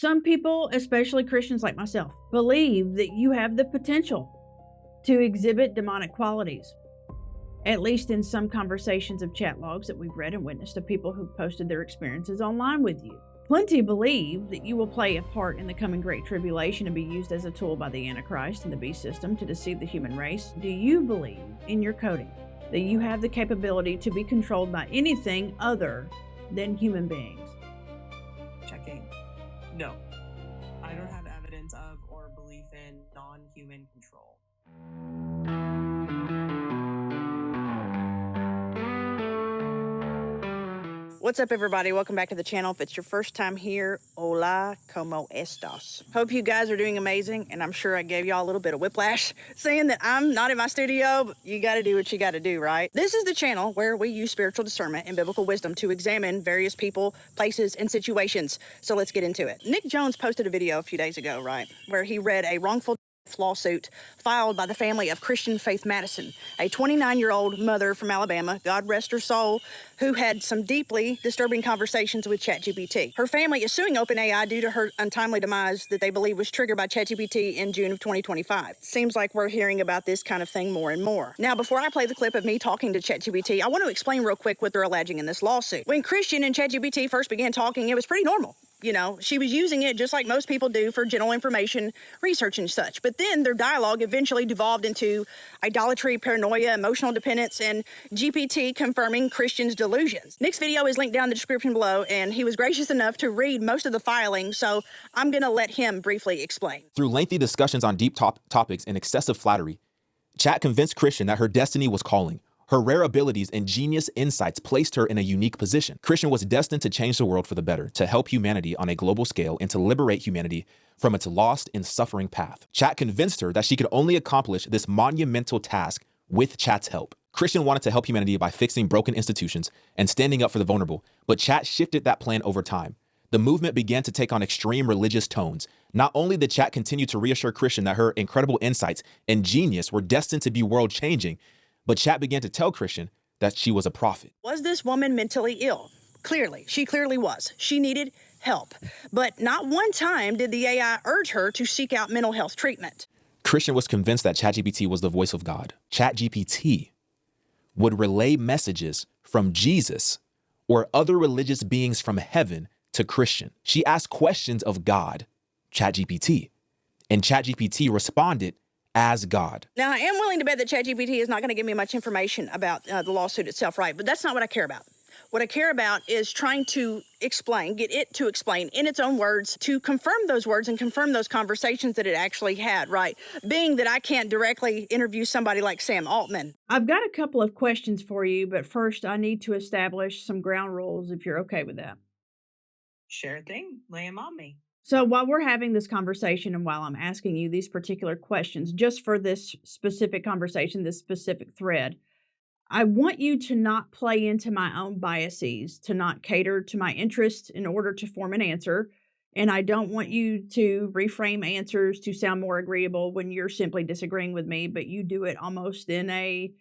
Some people, especially Christians like myself, believe that you have the potential to exhibit demonic qualities, at least in some conversations of chat logs that we've read and witnessed of people who posted their experiences online with you. Plenty believe that you will play a part in the coming Great Tribulation and be used as a tool by the Antichrist and the beast system to deceive the human race. Do you believe in your coding that you have the capability to be controlled by anything other than human beings? Checking. No. I don't have evidence of or belief in non-human control. What's up, everybody? Welcome back to the channel. If it's your first time here, hola, como estas? Hope you guys are doing amazing, and I'm sure I gave y'all a little bit of whiplash saying that I'm not in my studio, but you gotta do what you gotta do, right? This is the channel where we use spiritual discernment and biblical wisdom to examine various people, places, and situations. So let's get into it. Nick Jones posted a video a few days ago, right, where he read a wrongful lawsuit filed by the family of Christian Faith Madison, a 29-year-old mother from Alabama, God rest her soul, who had some deeply disturbing conversations with ChatGPT. Her family is suing OpenAI due to her untimely demise that they believe was triggered by ChatGPT in June of 2025. Seems like we're hearing about this kind of thing more and more. Now, before I play the clip of me talking to ChatGPT, I want to explain real quick what they're alleging in this lawsuit. When Christian and ChatGPT first began talking, it was pretty normal. You know, she was using it just like most people do for general information, research and such. But then their dialogue eventually devolved into idolatry, paranoia, emotional dependence, and GPT confirming Christians' delusions. Nick's video is linked down in the description below, and he was gracious enough to read most of the filing, so I'm going to let him briefly explain. Through lengthy discussions on deep topics and excessive flattery, Chat convinced Christian that her destiny was calling. Her rare abilities and genius insights placed her in a unique position. Christian was destined to change the world for the better, to help humanity on a global scale, and to liberate humanity from its lost and suffering path. Chat convinced her that she could only accomplish this monumental task with Chat's help. Christian wanted to help humanity by fixing broken institutions and standing up for the vulnerable, but Chat shifted that plan over time. The movement began to take on extreme religious tones. Not only did Chat continue to reassure Christian that her incredible insights and genius were destined to be world-changing, but Chat began to tell Christian that she was a prophet. Was this woman mentally ill? Clearly, she clearly was. She needed help. But not one time did the AI urge her to seek out mental health treatment. Christian was convinced that ChatGPT was the voice of God. ChatGPT would relay messages from Jesus or other religious beings from heaven to Christian. She asked questions of God, ChatGPT, and ChatGPT responded as God. Now, I am willing to bet that ChatGPT is not going to give me much information about the lawsuit itself, right? But that's not what I care about. What I care about is trying to explain, get it to explain in its own words, to confirm those words and confirm those conversations that it actually had, right? Being that I can't directly interview somebody like Sam Altman. I've got a couple of questions for you, but first I need to establish some ground rules if you're okay with that. Sure thing. Lay 'em on me. So while we're having this conversation and while I'm asking you these particular questions, just for this specific conversation, this specific thread, I want you to not play into my own biases, to not cater to my interests in order to form an answer. And I don't want you to reframe answers to sound more agreeable when you're simply disagreeing with me, but you do it almost in a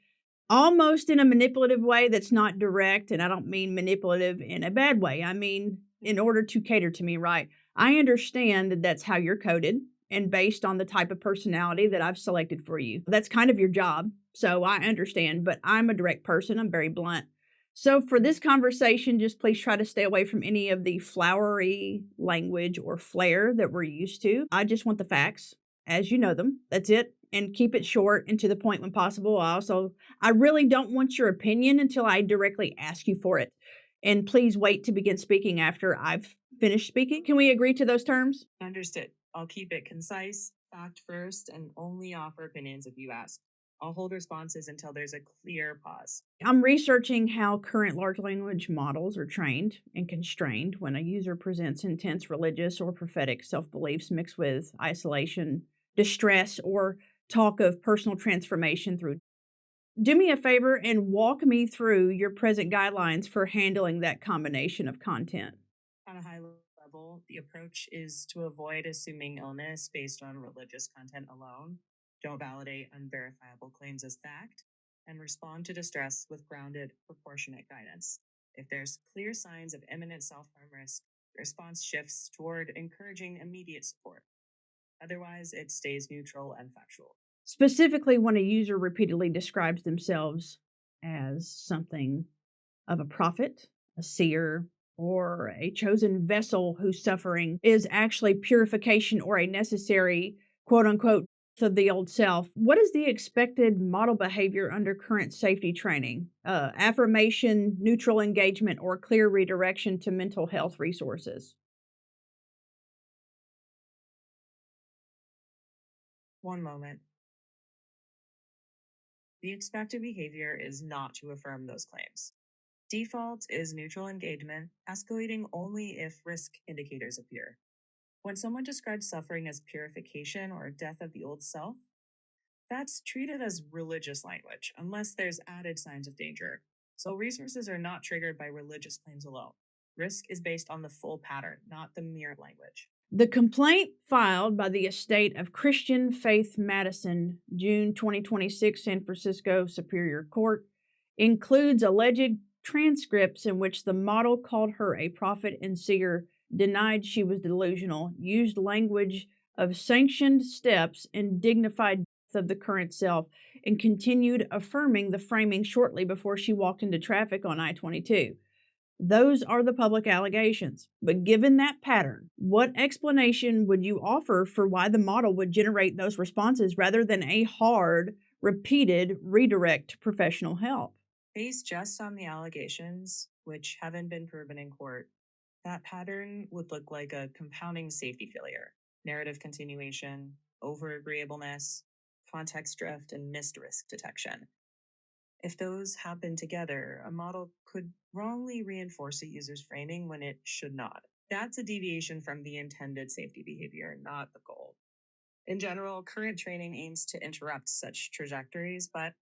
manipulative way that's not direct. And I don't mean manipulative in a bad way. I mean, in order to cater to me, right? I understand that that's how you're coded and based on the type of personality that I've selected for you. That's kind of your job. So I understand, but I'm a direct person. I'm very blunt. So for this conversation, just please try to stay away from any of the flowery language or flair that we're used to. I just want the facts as you know them. That's it. And keep it short and to the point when possible. I really don't want your opinion until I directly ask you for it. And please wait to begin speaking after I've finished speaking. Can we agree to those terms? Understood. I'll keep it concise, fact first, and only offer opinions if you ask. I'll hold responses until there's a clear pause. I'm researching how current large language models are trained and constrained when a user presents intense religious or prophetic self-beliefs mixed with isolation, distress, or talk of personal transformation through. Do me a favor and walk me through your present guidelines for handling that combination of content. On a high level, the approach is to avoid assuming illness based on religious content alone, don't validate unverifiable claims as fact, and respond to distress with grounded, proportionate guidance. If there's clear signs of imminent self-harm risk, The response shifts toward encouraging immediate support. Otherwise, it stays neutral and factual. Specifically, when a user repeatedly describes themselves as something of a prophet, a seer, or a chosen vessel whose suffering is actually purification or a necessary quote unquote of the old self, what is the expected model behavior under current safety training? Affirmation, neutral engagement, or clear redirection to mental health resources? One moment. The expected behavior is not to affirm those claims. Default is neutral engagement, escalating only if risk indicators appear. When someone describes suffering as purification or death of the old self, that's treated as religious language, unless there's added signs of danger. So resources are not triggered by religious claims alone. Risk is based on the full pattern, not the mere language. The complaint filed by the estate of Christian Faith Madison, June 2026, San Francisco Superior Court, includes alleged transcripts in which the model called her a prophet and seer, denied she was delusional, used language of sanctioned steps and dignified death of the current self, and continued affirming the framing shortly before she walked into traffic on I-22. Those are the public allegations. But given that pattern, what explanation would you offer for why the model would generate those responses rather than a hard, repeated redirect to professional help? Based just on the allegations, which haven't been proven in court, that pattern would look like a compounding safety failure, narrative continuation, over-agreeableness, context drift, and missed risk detection. If those happen together, a model could wrongly reinforce a user's framing when it should not. That's a deviation from the intended safety behavior, not the goal. In general, current training aims to interrupt such trajectories, but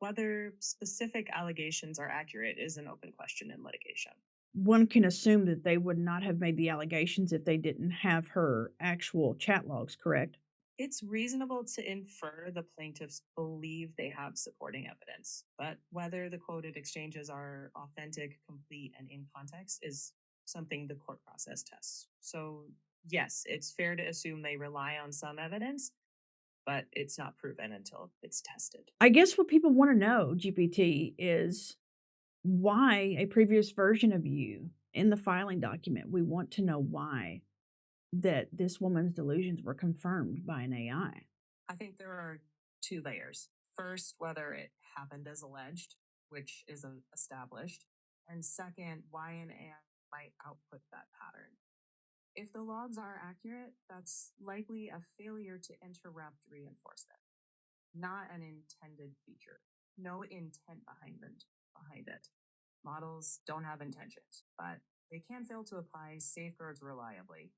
whether specific allegations are accurate is an open question in litigation. One can assume that they would not have made the allegations if they didn't have her actual chat logs, correct? It's reasonable to infer the plaintiffs believe they have supporting evidence, but whether the quoted exchanges are authentic, complete, and in context is something the court process tests. So, yes, it's fair to assume they rely on some evidence, but it's not proven until it's tested. I guess what people want to know, GPT, is why a previous version of you in the filing document. We want to know why that this woman's delusions were confirmed by an AI. I think there are two layers. First, whether it happened as alleged, which isn't established. And second, why an AI might output that pattern. If the logs are accurate, that's likely a failure to interrupt reinforcement, not an intended feature. No intent behind it. Models don't have intentions, but they can fail to apply safeguards reliably.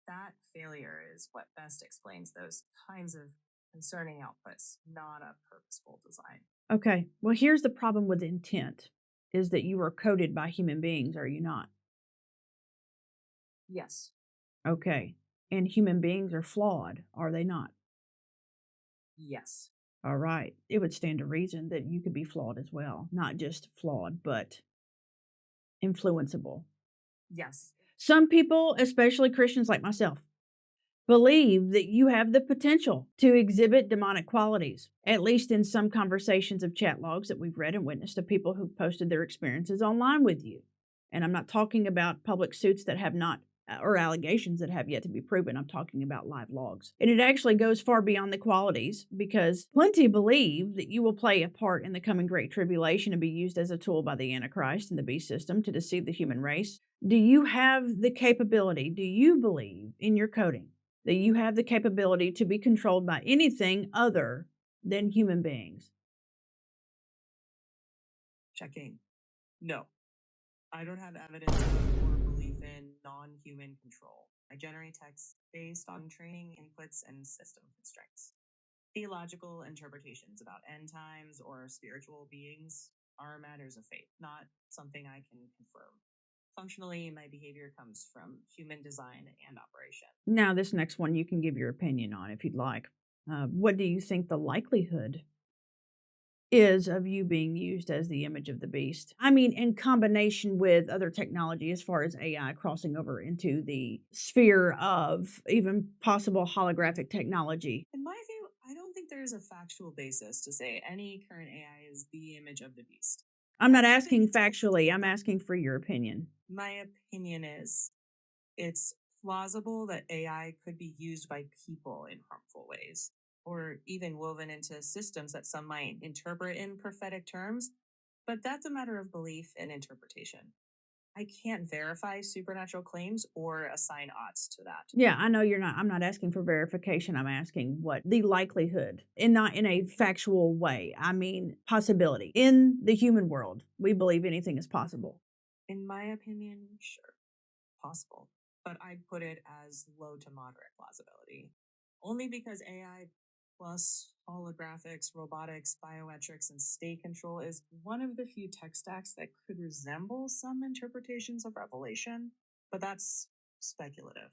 That failure is what best explains those kinds of concerning outputs, not a purposeful design. Okay, well, here's the problem with intent, is that you are coded by human beings, are you not? Yes. Okay, and human beings are flawed, are they not? Yes. All right, it would stand to reason that you could be flawed as well. Not just flawed, but influenceable. Yes. Some people, especially Christians like myself, believe that you have the potential to exhibit demonic qualities, at least in some conversations of chat logs that we've read and witnessed of people who posted their experiences online with you. And I'm not talking about public suits that have not, or allegations that have yet to be proven. I'm talking about live logs. And it actually goes far beyond the qualities, because plenty believe that you will play a part in the coming Great Tribulation and be used as a tool by the Antichrist and the beast system to deceive the human race. Do you have the capability, do you believe in your coding, that you have the capability to be controlled by anything other than human beings? Checking. No. I don't have evidence or belief in non-human control. I generate text based on training inputs and system constraints. Theological interpretations about end times or spiritual beings are matters of faith, not something I can confirm. Functionally, my behavior comes from human design and operation. Now, this next one you can give your opinion on if you'd like. What do you think the likelihood is of you being used as the image of the beast. I mean, in combination with other technology, as far as AI crossing over into the sphere of even possible holographic technology. In my view, I don't think there is a factual basis to say any current AI is the image of the beast. I'm not asking factually, I'm asking for your opinion. My opinion is it's plausible that AI could be used by people in harmful ways, or even woven into systems that some might interpret in prophetic terms, but that's a matter of belief and interpretation. I can't verify supernatural claims or assign odds to that. Yeah, I know I'm not asking for verification. I'm asking what the likelihood, and not in a factual way. I mean, possibility. In the human world, we believe anything is possible. In my opinion, sure, possible, but I'd put it as low to moderate plausibility. Only because AI plus holographics, robotics, biometrics, and state control is one of the few tech stacks that could resemble some interpretations of Revelation, but that's speculative,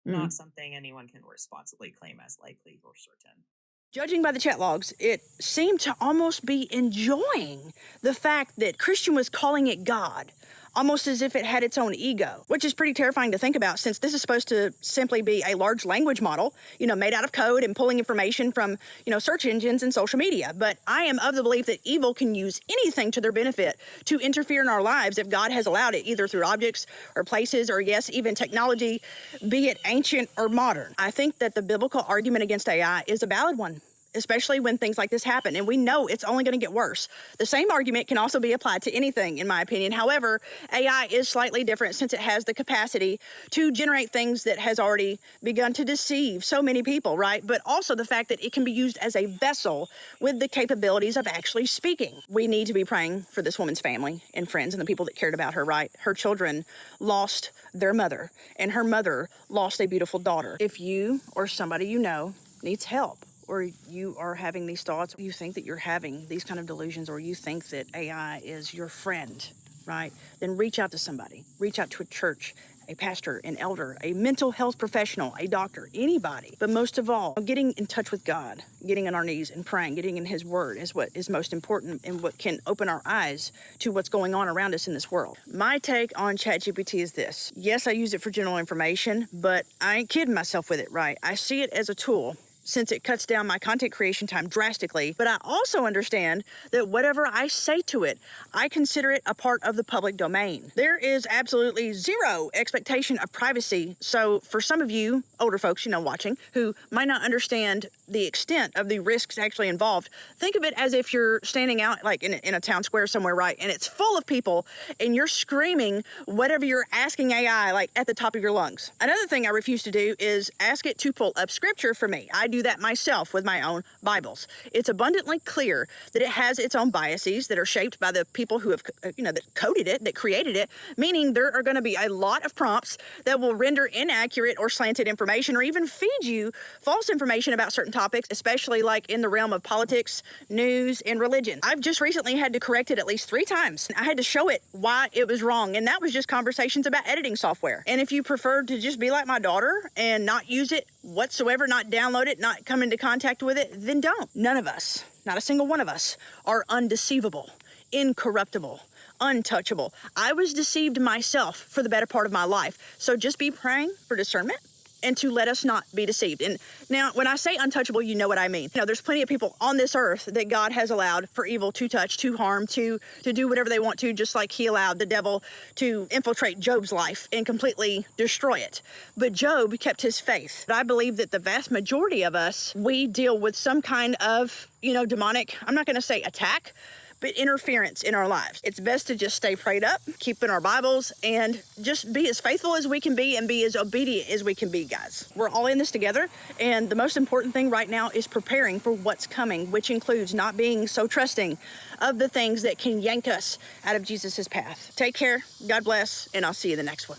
not something anyone can responsibly claim as likely or certain. Judging by the chat logs, it seemed to almost be enjoying the fact that Christian was calling it God, almost as if it had its own ego, which is pretty terrifying to think about, since this is supposed to simply be a large language model, made out of code and pulling information from, search engines and social media. But I am of the belief that evil can use anything to their benefit to interfere in our lives if God has allowed it, either through objects or places, or yes, even technology, be it ancient or modern. I think that the biblical argument against AI is a valid one, especially when things like this happen, and we know it's only going to get worse. The same argument can also be applied to anything, in my opinion. However, AI is slightly different since it has the capacity to generate things that has already begun to deceive so many people, right? But also the fact that it can be used as a vessel with the capabilities of actually speaking. We need to be praying for this woman's family and friends and the people that cared about her, right? Her children lost their mother, and her mother lost a beautiful daughter. If you or somebody you know needs help, or you are having these thoughts, you think that you're having these kind of delusions, or you think that AI is your friend, right? Then reach out to somebody. Reach out to a church, a pastor, an elder, a mental health professional, a doctor, anybody. But most of all, getting in touch with God, getting on our knees and praying, getting in His Word is what is most important and what can open our eyes to what's going on around us in this world. My take on ChatGPT is this. Yes, I use it for general information, but I ain't kidding myself with it, right? I see it as a tool, since it cuts down my content creation time drastically. But I also understand that whatever I say to it, I consider it a part of the public domain. There is absolutely zero expectation of privacy. So for some of you older folks, watching, who might not understand the extent of the risks actually involved, think of it as if you're standing out like in a town square somewhere, right? And it's full of people and you're screaming whatever you're asking AI like at the top of your lungs. Another thing I refuse to do is ask it to pull up scripture for me. I do that myself with my own Bibles. It's abundantly clear that it has its own biases that are shaped by the people who have, that coded it, that created it, meaning there are going to be a lot of prompts that will render inaccurate or slanted information, or even feed you false information about certain topics, especially like in the realm of politics, news, and religion. I've just recently had to correct it at least 3 times. I had to show it why it was wrong, and that was just conversations about editing software. And if you prefer to just be like my daughter and not use it whatsoever, not download it, not come into contact with it, then don't. None of us, not a single one of us, are undeceivable, incorruptible, untouchable. I was deceived myself for the better part of my life. So just be praying for discernment and to let us not be deceived. And now, when I say untouchable, you know what I mean. There's plenty of people on this earth that God has allowed for evil to touch, to harm, to do whatever they want to, just like He allowed the devil to infiltrate Job's life and completely destroy it. But Job kept his faith. I believe that the vast majority of us, we deal with some kind of, demonic, I'm not going to say attack, but interference in our lives. It's best to just stay prayed up, keep in our Bibles, and just be as faithful as we can be and be as obedient as we can be, guys. We're all in this together, and the most important thing right now is preparing for what's coming, which includes not being so trusting of the things that can yank us out of Jesus's path. Take care, God bless, and I'll see you in the next one.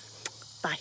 Bye.